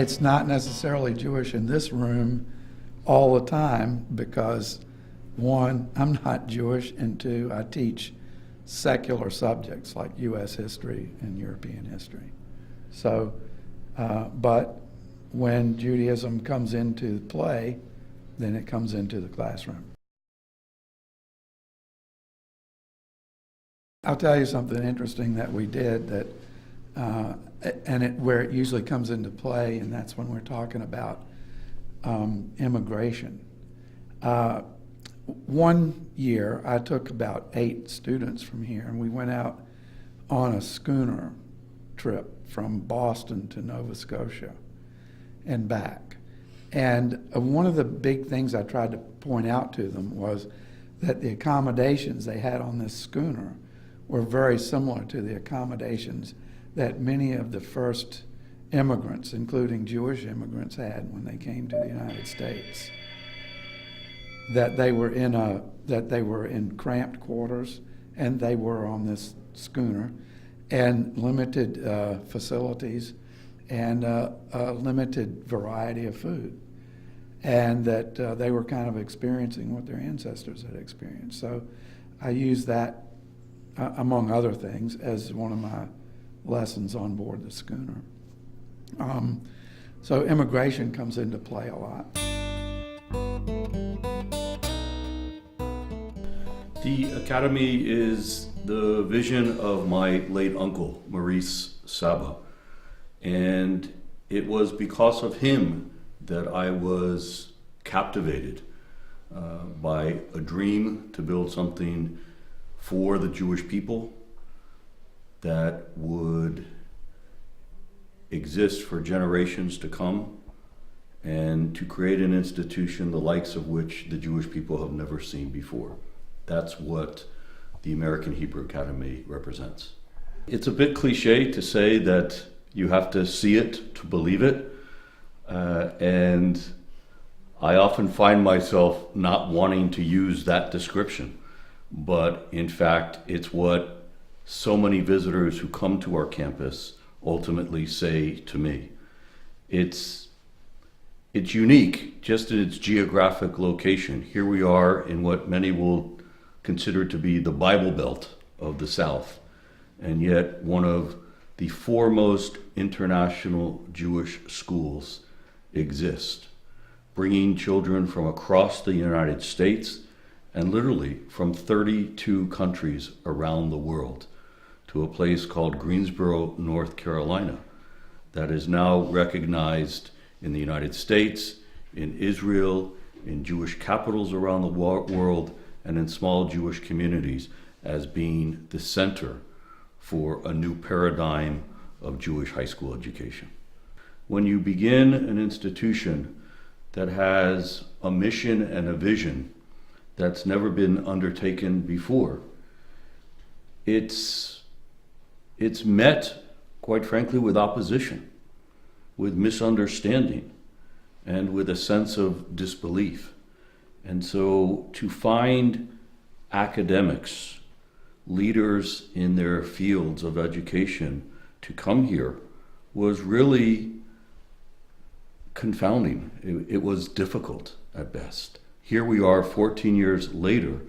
It's not necessarily Jewish in this room all the time because, one, I'm not Jewish, and two, I teach secular subjects like U.S. history and European history. So, but when Judaism comes into play, then it comes into the classroom. I'll tell you something interesting that we did that, where it usually comes into play, and that's when we're talking about immigration. One year, I took about 8 students from here, and we went out on a schooner trip from Boston to Nova Scotia and back. And one of the big things I tried to point out to them was that the accommodations they had on this schooner were very similar to the accommodations that many of the first immigrants, including Jewish immigrants, had when they came to the United States. That they were in cramped quarters, and they were on this schooner, and limited facilities, and a limited variety of food, and that they were kind of experiencing what their ancestors had experienced. So I use that, among other things, as one of my lessons on board the schooner. So immigration comes into play a lot. The Academy is the vision of my late uncle, Maurice Saba. And it was because of him that I was captivated by a dream to build something for the Jewish people that would exist for generations to come, and to create an institution the likes of which the Jewish people have never seen before. That's what the American Hebrew Academy represents. It's a bit cliche to say that you have to see it to believe it, and I often find myself not wanting to use that description, but in fact it's what so many visitors who come to our campus ultimately say to me. It's unique just in its geographic location. Here we are in what many will consider to be the Bible Belt of the South, and yet one of the foremost international Jewish schools exist, bringing children from across the United States and literally from 32 countries around the world to a place called Greensboro, North Carolina, that is now recognized in the United States, in Israel, in Jewish capitals around the world, and in small Jewish communities as being the center for a new paradigm of Jewish high school education. When you begin an institution that has a mission and a vision that's never been undertaken before, it's met, quite frankly, with opposition, with misunderstanding, and with a sense of disbelief. And so to find academics, leaders in their fields of education to come here was really confounding. It was difficult at best. Here we are 14 years later,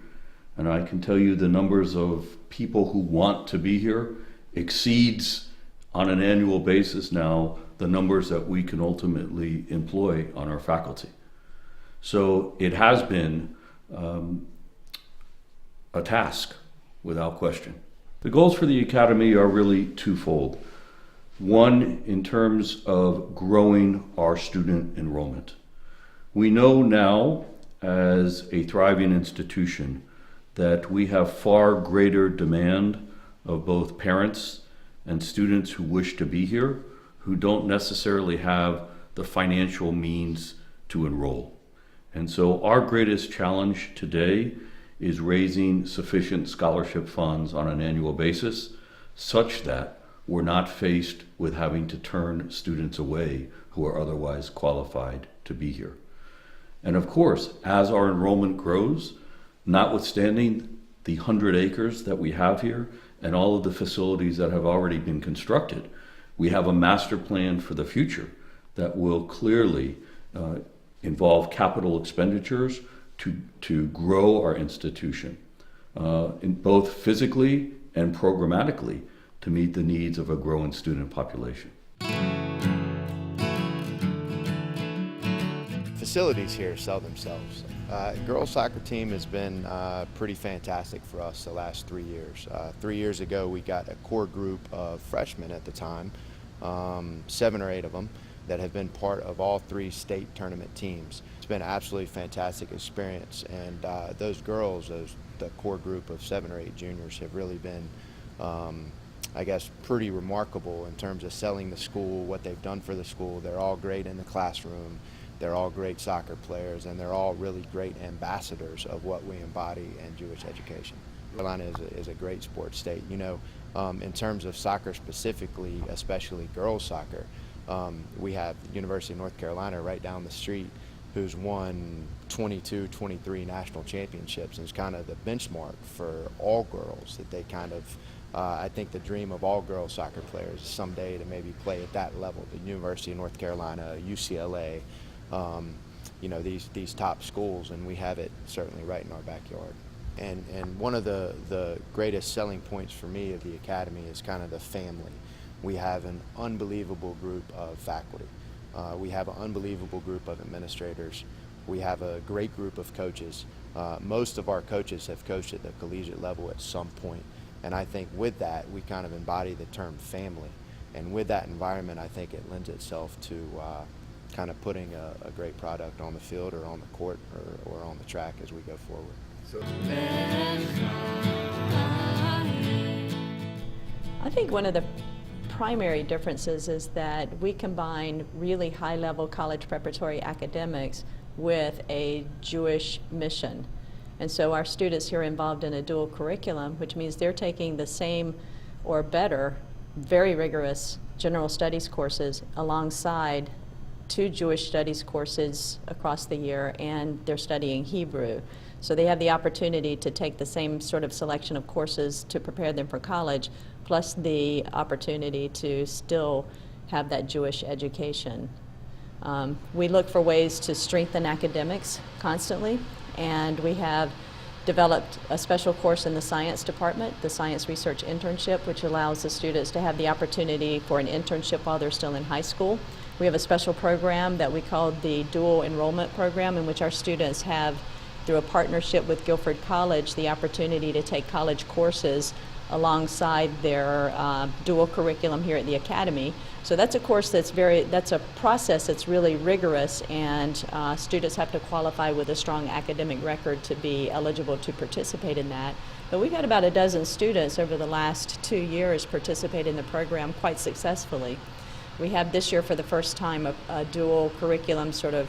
and I can tell you the numbers of people who want to be here exceeds on an annual basis now the numbers that we can ultimately employ on our faculty. So it has been a task, without question. The goals for the Academy are really twofold. One, in terms of growing our student enrollment. We know now, as a thriving institution, that we have far greater demand of both parents and students who wish to be here, who don't necessarily have the financial means to enroll. And so our greatest challenge today is raising sufficient scholarship funds on an annual basis such that we're not faced with having to turn students away who are otherwise qualified to be here. And of course, as our enrollment grows, notwithstanding the 100 acres that we have here and all of the facilities that have already been constructed, we have a master plan for the future that will clearly involve capital expenditures to grow our institution, in both physically and programmatically, to meet the needs of a growing student population. Facilities here sell themselves. Girls soccer team has been pretty fantastic for us the last 3 years. 3 years ago we got a core group of freshmen at the time, 7 or 8 of them, that have been part of all 3 state tournament teams. It's been an absolutely fantastic experience, and those girls, the core group of 7 or 8 juniors, have really been I guess pretty remarkable in terms of selling the school, what they've done for the school. They're all great in the classroom. They're all great soccer players, and they're all really great ambassadors of what we embody in Jewish education. Carolina is a great sports state. You know, in terms of soccer specifically, especially girls soccer, we have the University of North Carolina right down the street, who's won 22, 23 national championships, and is kind of the benchmark for all girls, that they kind of, I think the dream of all girls soccer players is someday to maybe play at that level. The University of North Carolina, UCLA, you know, these top schools, and we have it certainly right in our backyard. And one of the greatest selling points for me of the Academy is kind of the family. We have an unbelievable group of faculty. We have an unbelievable group of administrators. We have a great group of coaches. Most of our coaches have coached at the collegiate level at some point. And I think with that, we kind of embody the term family. And with that environment, I think it lends itself to kind of putting a great product on the field or on the court or on the track as we go forward. I think one of the primary differences is that we combine really high-level college preparatory academics with a Jewish mission. And so our students here are involved in a dual curriculum, which means they're taking the same or better, very rigorous general studies courses alongside 2 Jewish studies courses across the year, and they're studying Hebrew. So they have the opportunity to take the same sort of selection of courses to prepare them for college, plus the opportunity to still have that Jewish education. We look for ways to strengthen academics constantly, and we have developed a special course in the science department, the Science Research Internship, which allows the students to have the opportunity for an internship while they're still in high school. We have a special program that we call the Dual Enrollment Program, in which our students have, through a partnership with Guilford College, the opportunity to take college courses alongside their dual curriculum here at the Academy. So that's a course that's a process that's really rigorous, and students have to qualify with a strong academic record to be eligible to participate in that. But we've had about a dozen students over the last 2 years participate in the program quite successfully. We have this year for the first time a dual curriculum sort of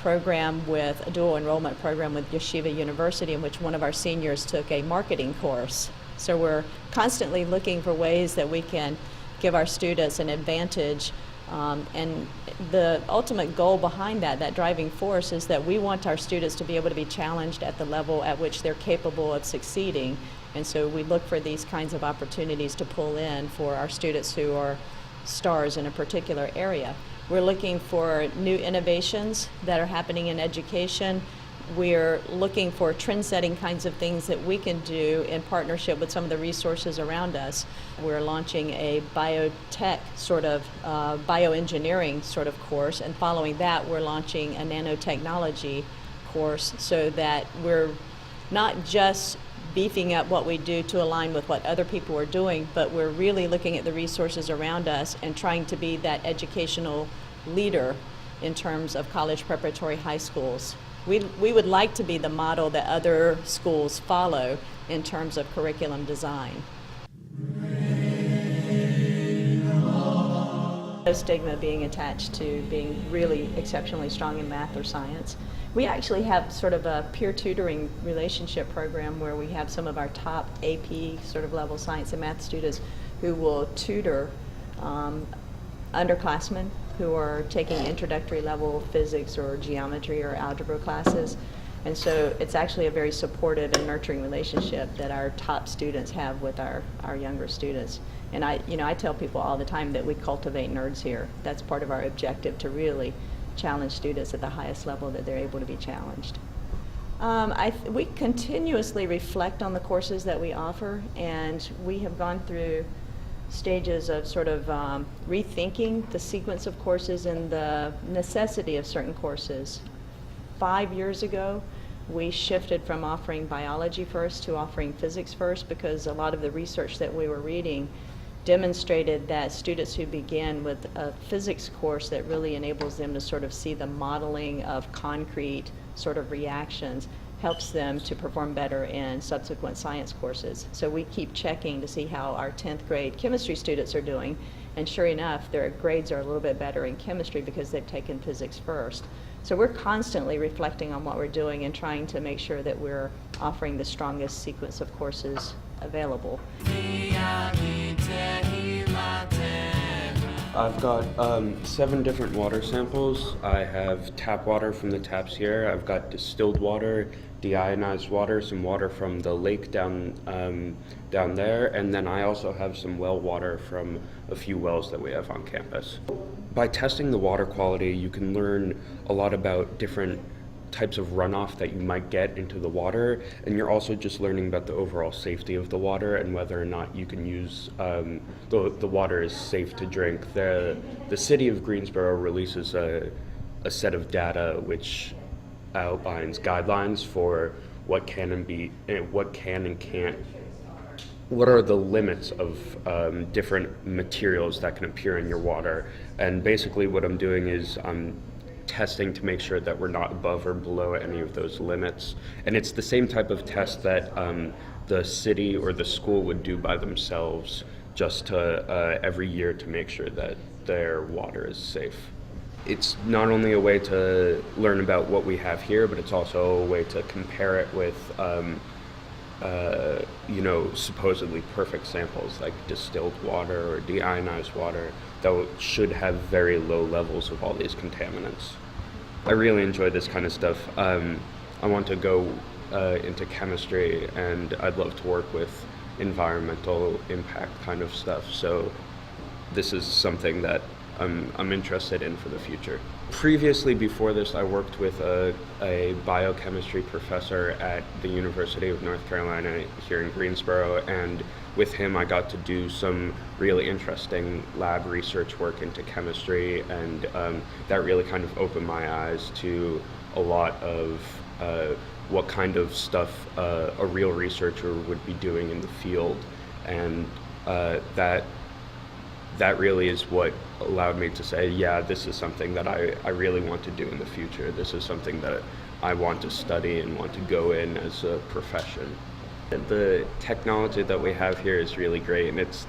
program with a dual enrollment program with Yeshiva University, in which one of our seniors took a marketing course. So we're constantly looking for ways that we can give our students an advantage, and the ultimate goal behind that driving force, is that we want our students to be able to be challenged at the level at which they're capable of succeeding. And so we look for these kinds of opportunities to pull in for our students who are stars in a particular area. We're looking for new innovations that are happening in education. We're looking for trend-setting kinds of things that we can do in partnership with some of the resources around us. We're launching a biotech sort of bioengineering sort of course, and following that we're launching a nanotechnology course, so that we're not just beefing up what we do to align with what other people are doing, but we're really looking at the resources around us and trying to be that educational leader in terms of college preparatory high schools. We would like to be the model that other schools follow in terms of curriculum design. No stigma being attached to being really exceptionally strong in math or science. We actually have sort of a peer tutoring relationship program where we have some of our top AP sort of level science and math students who will tutor underclassmen who are taking introductory level physics or geometry or algebra classes. And so it's actually a very supportive and nurturing relationship that our top students have with our younger students. And I tell people all the time that we cultivate nerds here. That's part of our objective, to really challenge students at the highest level that they're able to be challenged. We continuously reflect on the courses that we offer, and we have gone through stages of sort of rethinking the sequence of courses and the necessity of certain courses. 5 years ago, we shifted from offering biology first to offering physics first, because a lot of the research that we were reading demonstrated that students who begin with a physics course that really enables them to sort of see the modeling of concrete sort of reactions helps them to perform better in subsequent science courses. So we keep checking to see how our 10th grade chemistry students are doing, and sure enough, their grades are a little bit better in chemistry because they've taken physics first. So we're constantly reflecting on what we're doing and trying to make sure that we're offering the strongest sequence of courses available. I've got 7 different water samples. I have tap water from the taps here. I've got distilled water, deionized water, some water from the lake down there, and then I also have some well water from a few wells that we have on campus. By testing the water quality, you can learn a lot about different types of runoff that you might get into the water, and you're also just learning about the overall safety of the water and whether or not you can use the water is safe to drink. The city of Greensboro releases a set of data which outlines guidelines for what can and can't. What are the limits of different materials that can appear in your water? And basically what I'm doing is I'm testing to make sure that we're not above or below any of those limits. And it's the same type of test that the city or the school would do by themselves just to every year to make sure that their water is safe. It's not only a way to learn about what we have here, but it's also a way to compare it with supposedly perfect samples like distilled water or deionized water that should have very low levels of all these contaminants. I really enjoy this kind of stuff. I want to go into chemistry, and I'd love to work with environmental impact kind of stuff. So this is something that I'm interested in for the future. Previously, before this, I worked with a biochemistry professor at the University of North Carolina here in Greensboro, and with him I got to do some really interesting lab research work into chemistry, and that really kind of opened my eyes to a lot of what kind of stuff a real researcher would be doing in the field, and that really is what allowed me to say, yeah, this is something that I really want to do in the future. This is something that I want to study and want to go in as a profession. The technology that we have here is really great, and it's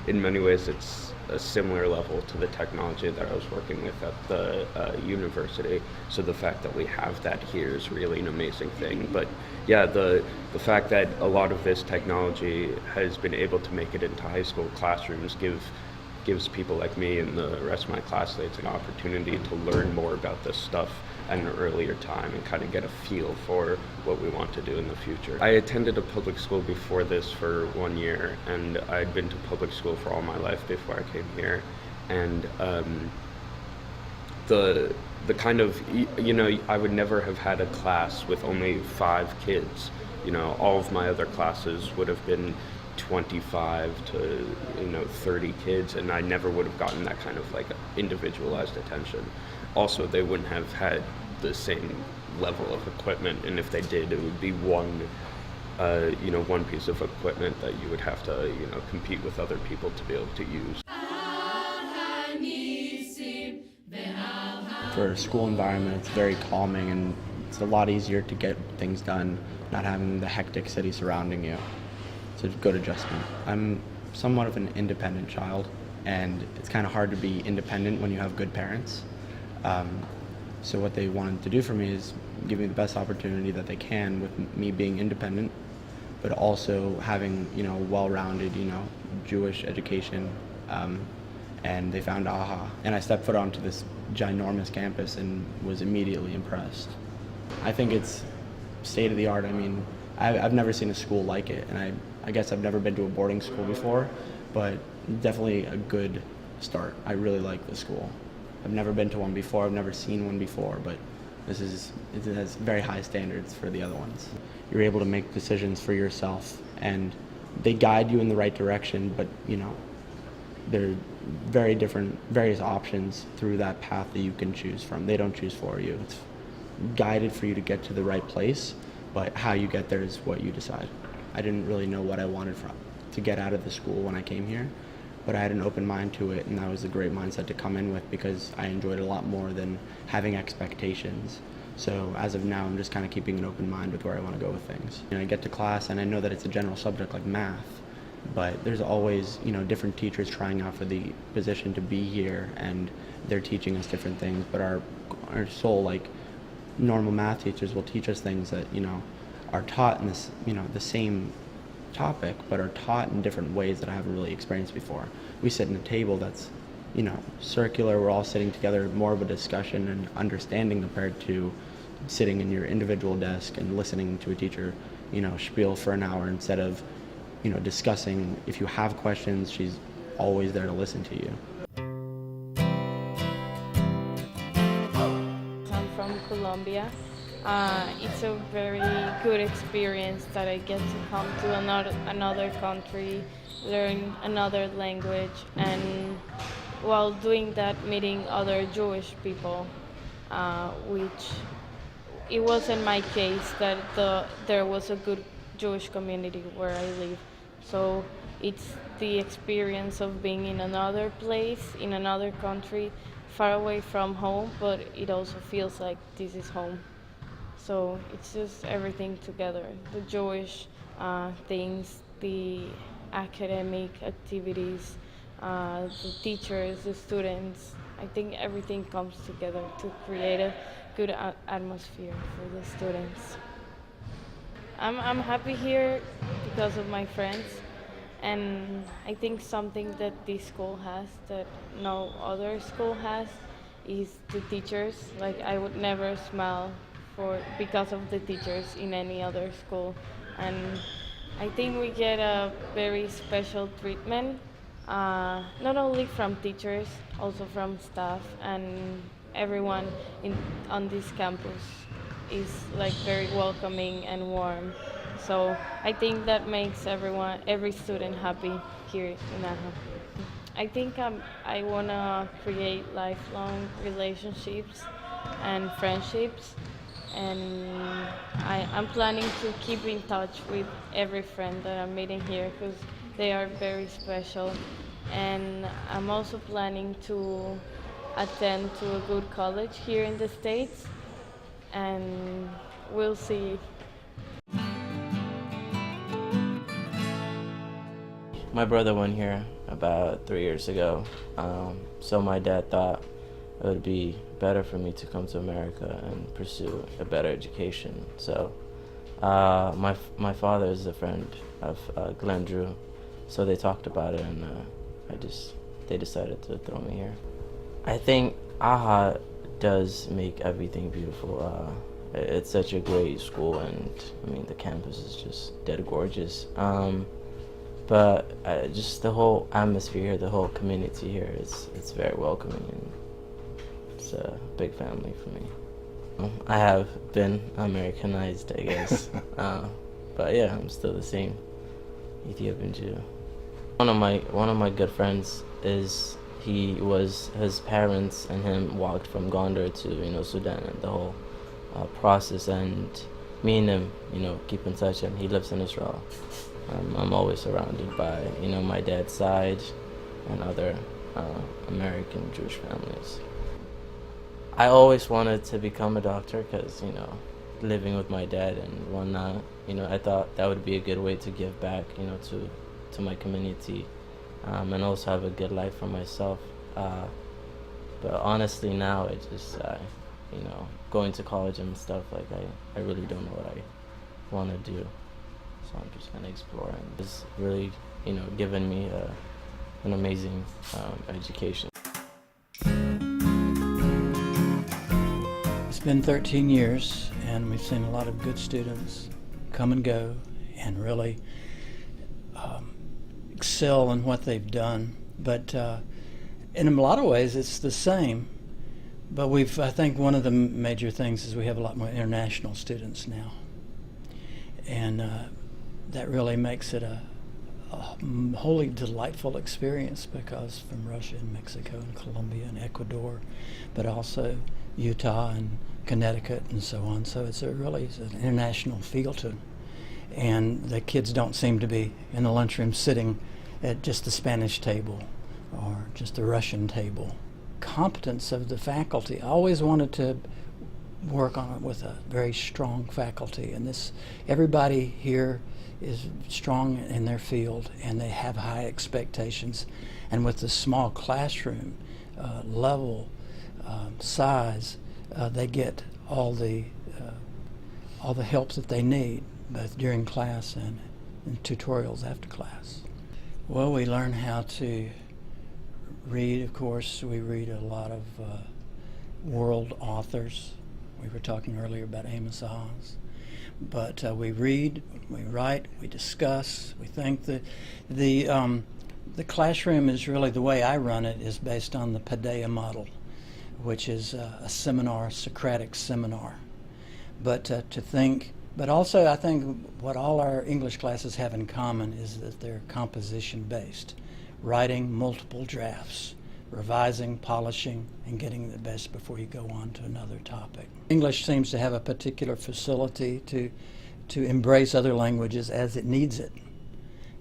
in many ways it's a similar level to the technology that I was working with at the university. So the fact that we have that here is really an amazing thing. But yeah, the fact that a lot of this technology has been able to make it into high school classrooms gives people like me and the rest of my classmates an opportunity to learn more about this stuff at an earlier time and kind of get a feel for what we want to do in the future. I attended a public school before this for 1 year, and I'd been to public school for all my life before I came here. And the kind of, I would never have had a class with only 5 kids. All of my other classes would have been 25 to 30 kids, and I never would have gotten that kind of like individualized attention. Also, they wouldn't have had the same level of equipment, and if they did, it would be one piece of equipment that you would have to compete with other people to be able to use. For a school environment, it's very calming, and it's a lot easier to get things done, not having the hectic city surrounding you. It's a good adjustment. I'm somewhat of an independent child, and it's kind of hard to be independent when you have good parents. So what they wanted to do for me is give me the best opportunity that they can with me being independent, but also having, well-rounded, Jewish education. And they found AHA. And I stepped foot onto this ginormous campus and was immediately impressed. I think it's state of the art. I mean, I've never seen a school like it, and I guess I've never been to a boarding school before, but definitely a good start. I really like the school. I've never been to one before. I've never seen one before, but it has very high standards for the other ones. You're able to make decisions for yourself, and they guide you in the right direction, but there are various options through that path that you can choose from. They don't choose for you. It's guided for you to get to the right place, but how you get there is what you decide. I didn't really know what I wanted to get out of the school when I came here, but I had an open mind to it, and that was a great mindset to come in with because I enjoyed it a lot more than having expectations. So as of now, I'm just kind of keeping an open mind with where I want to go with things. I get to class and I know that it's a general subject like math, but there's always, different teachers trying out for the position to be here, and they're teaching us different things, but our sole, like, normal math teachers will teach us things that, are taught in this, the same topic, but are taught in different ways that I haven't really experienced before. We sit in a table that's, circular. We're all sitting together, more of a discussion and understanding compared to sitting in your individual desk and listening to a teacher, spiel for an hour instead of, discussing. If you have questions, she's always there to listen to you. I'm from Colombia. It's a very good experience that I get to come to another country, learn another language, and while doing that, meeting other Jewish people, which it wasn't my case that there was a good Jewish community where I live. So it's the experience of being in another place, in another country, far away from home, but it also feels like this is home. So it's just everything together, the Jewish things, the academic activities, the teachers, the students. I think everything comes together to create a good atmosphere for the students. I'm happy here because of my friends, and I think something that this school has that no other school has is the teachers. Like, I would never smile because of the teachers in any other school, and I think we get a very special treatment, not only from teachers, also from staff, and everyone on this campus is like very welcoming and warm. So I think that makes every student happy here in Naha. I think I want to create lifelong relationships and friendships, and I'm planning to keep in touch with every friend that I'm meeting here because they are very special. And I'm also planning to attend to a good college here in the States, and we'll see. My brother went here about 3 years ago, so my dad thought it would be better for me to come to America and pursue a better education. So my father is a friend of Glenn Drew, so they talked about it, and they decided to throw me here. I think AHA does make everything beautiful. It's such a great school, and I mean the campus is just dead gorgeous. But just the whole atmosphere here, the whole community here, it's very welcoming, and it's a big family for me. I have been Americanized, I guess, but yeah, I'm still the same Ethiopian Jew. One of my good friends is his parents and him walked from Gondar to Sudan, and the whole process, and me and him keep in touch, and he lives in Israel. I'm always surrounded by my dad's side and other American Jewish families. I always wanted to become a doctor because living with my dad and whatnot, I thought that would be a good way to give back to my community, and also have a good life for myself. But honestly now it just going to college and stuff, like I really don't know what I want to do. So I'm just gonna explore, and it's really, given me an amazing education. It's been 13 years, and we've seen a lot of good students come and go, and really, excel in what they've done. But in a lot of ways, it's the same. But I think one of the major things is we have a lot more international students now. And that really makes it a wholly delightful experience, because from Russia and Mexico and Colombia and Ecuador, but also Utah and Connecticut and so on. So it's an international feel to it. And the kids don't seem to be in the lunchroom sitting at just the Spanish table or just the Russian table. Competence of the faculty. I always wanted to work on it with a very strong faculty, and everybody here is strong in their field and they have high expectations, and with the small classroom level size, they get all the help that they need, both during class and tutorials after class. Well, we learn how to read. Of course, we read a lot of world authors. We were talking earlier about Amos Oz. But we read, we write, we discuss, we think. The classroom is really, the way I run it, is based on the Paideia model, which is a Socratic seminar. But also I think what all our English classes have in common is that they're composition-based, writing multiple drafts, revising, polishing, and getting the best before you go on to another topic. English seems to have a particular facility to embrace other languages as it needs it.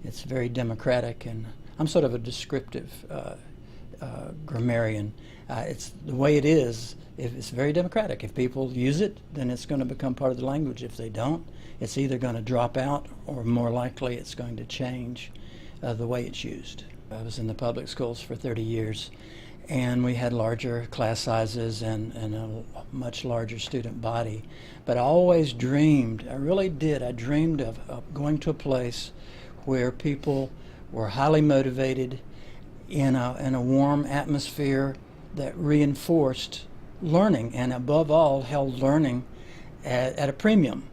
It's very democratic, and I'm sort of a descriptive grammarian. It's the way it is. It's very democratic. If people use it, then it's going to become part of the language. If they don't, it's either going to drop out, or more likely it's going to change the way it's used. I was in the public schools for 30 years, and we had larger class sizes and a much larger student body. But I always dreamed, I really did, I dreamed of going to a place where people were highly motivated in a warm atmosphere that reinforced learning, and above all held learning at a premium.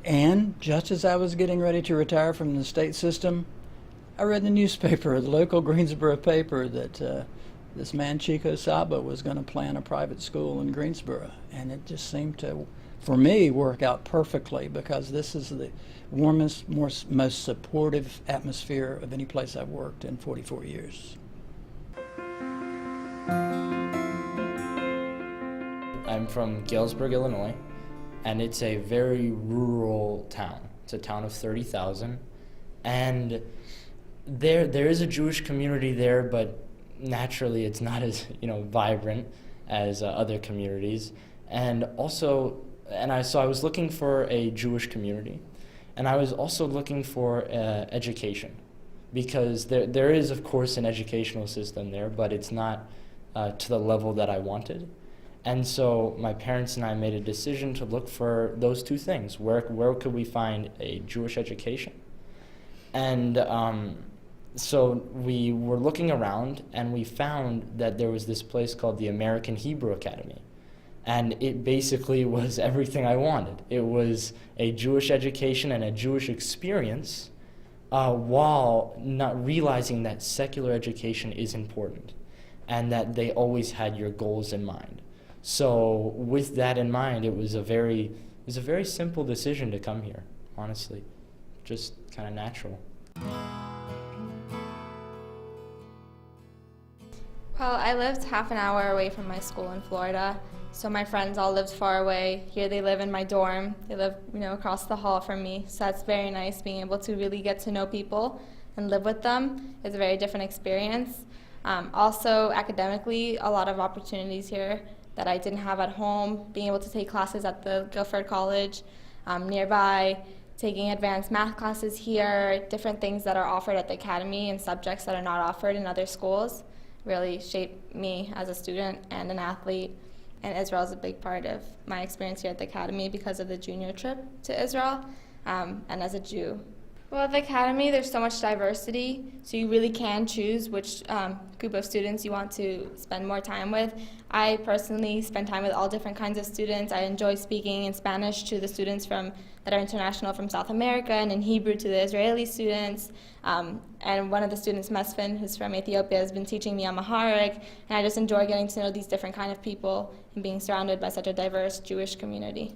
And just as I was getting ready to retire from the state system, I read in the newspaper, the local Greensboro paper, that this man Chico Saba was going to plan a private school in Greensboro. And it just seemed to, for me, work out perfectly, because this is the warmest, most supportive atmosphere of any place I've worked in 44 years. I'm from Galesburg, Illinois, and it's a very rural town. It's a town of 30,000, and there is a Jewish community there, but naturally it's not as vibrant as other communities. And also, so I was looking for a Jewish community, and I was also looking for education, because there is, of course, an educational system there, but it's not to the level that I wanted. And so my parents and I made a decision to look for those two things. Where could we find a Jewish education? And so we were looking around, and we found that there was this place called the American Hebrew Academy. And it basically was everything I wanted. It was a Jewish education and a Jewish experience, while not realizing that secular education is important and that they always had your goals in mind. So with that in mind, it was a very simple decision to come here, honestly. Just kind of natural. Well, I lived half an hour away from my school in Florida, so my friends all lived far away. Here they live in my dorm. They live, across the hall from me, so that's very nice, being able to really get to know people and live with them. It's a very different experience. Also, academically, a lot of opportunities here that I didn't have at home, being able to take classes at the Guilford College nearby, taking advanced math classes here, different things that are offered at the academy and subjects that are not offered in other schools really shaped me as a student and an athlete. And Israel is a big part of my experience here at the academy because of the junior trip to Israel, and as a Jew. Well, at the Academy, there's so much diversity, so you really can choose which group of students you want to spend more time with. I personally spend time with all different kinds of students. I enjoy speaking in Spanish to the students that are international from South America, and in Hebrew to the Israeli students. And one of the students, Mesfin, who's from Ethiopia, has been teaching me Amharic, and I just enjoy getting to know these different kind of people and being surrounded by such a diverse Jewish community.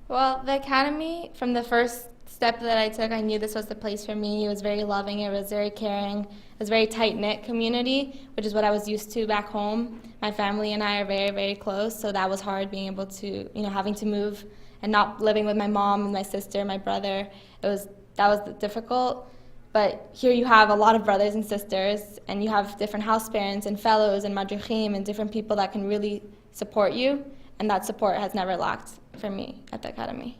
Well, the Academy, from the first step that I took, I knew this was the place for me. It was very loving, it was very caring, it was a very tight-knit community, which is what I was used to back home. My family and I are very, very close, so that was hard, being able to, having to move and not living with my mom and my sister, my brother. That was difficult. But here you have a lot of brothers and sisters, and you have different house parents and fellows and madrichim and different people that can really support you, and that support has never lacked for me at the Academy.